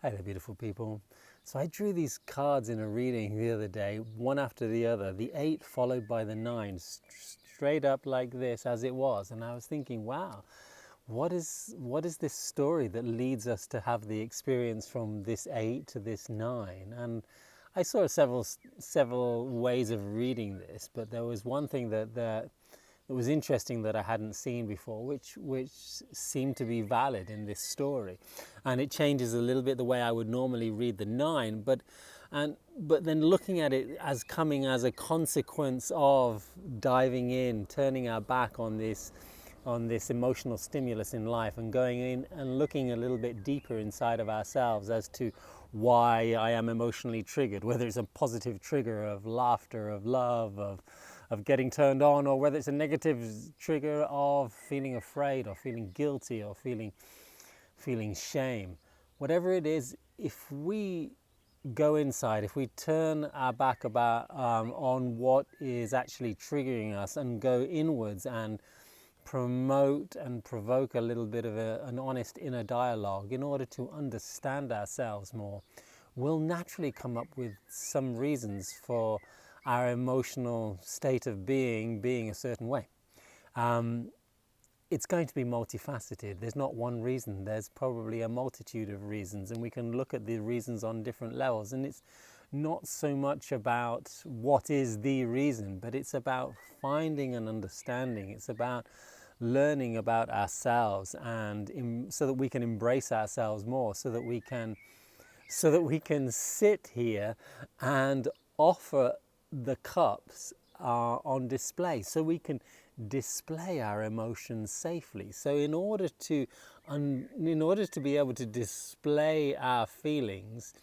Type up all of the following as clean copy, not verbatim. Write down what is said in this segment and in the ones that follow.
Hi there, beautiful people. So I drew these cards in a reading the other day, one after the other, the 8 followed by the 9, straight up like this as it was. And I was thinking, wow, what is this story that leads us to have the experience from this 8 to this 9? And I saw several ways of reading this, but there was one thing that it was interesting that I hadn't seen before, which seemed to be valid in this story, and it changes a little bit the way I would normally read the 9, but then looking at it as coming as a consequence of diving in, turning our back on this emotional stimulus in life, and going in and looking a little bit deeper inside of ourselves as to why I am emotionally triggered, whether it's a positive trigger of laughter, of love, of getting turned on, or whether it's a negative trigger of feeling afraid or feeling guilty or feeling shame. Whatever it is, if we go inside, if we turn our back on what is actually triggering us and go inwards and promote and provoke a little bit of an honest inner dialogue in order to understand ourselves more, we'll naturally come up with some reasons for our emotional state of being a certain way. It's going to be multifaceted. There's not one reason. There's probably a multitude of reasons, and we can look at the reasons on different levels. And it's not so much about what is the reason, but it's about finding an understanding. It's about learning about ourselves, and so that we can embrace ourselves more, so that we can sit here and offer the cups on display, so we can display our emotions safely. So in order to be able to display our feelings,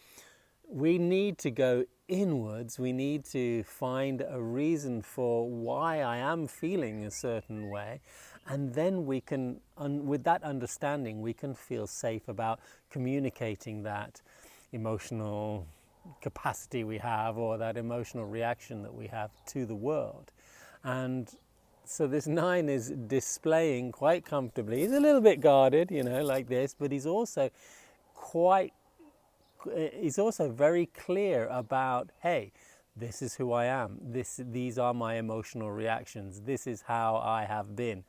we need to go inwards. We need to find a reason for why I am feeling a certain way, and then we can, with that understanding, we can feel safe about communicating that emotional capacity we have, or that emotional reaction that we have, to the world. And so this 9 is displaying quite comfortably. He's a little bit guarded, like this, but he's also very clear about, hey, this is who I am. These are my emotional reactions. This is how I have been,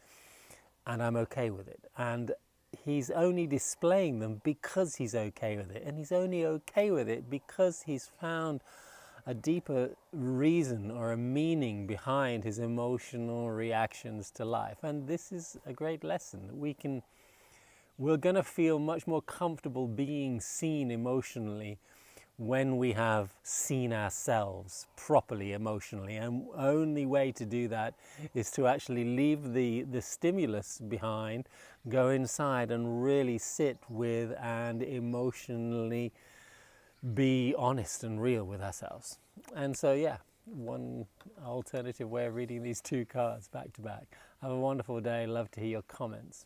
and I'm okay with it. And he's only displaying them because he's okay with it. And he's only okay with it because he's found a deeper reason or a meaning behind his emotional reactions to life. And this is a great lesson that we're going to feel much more comfortable being seen emotionally when we have seen ourselves properly emotionally. And the only way to do that is to actually leave the stimulus behind, go inside and really sit with and emotionally be honest and real with ourselves. And so, yeah, one alternative way of reading these 2 cards back to back. Have a wonderful day. Love to hear your comments.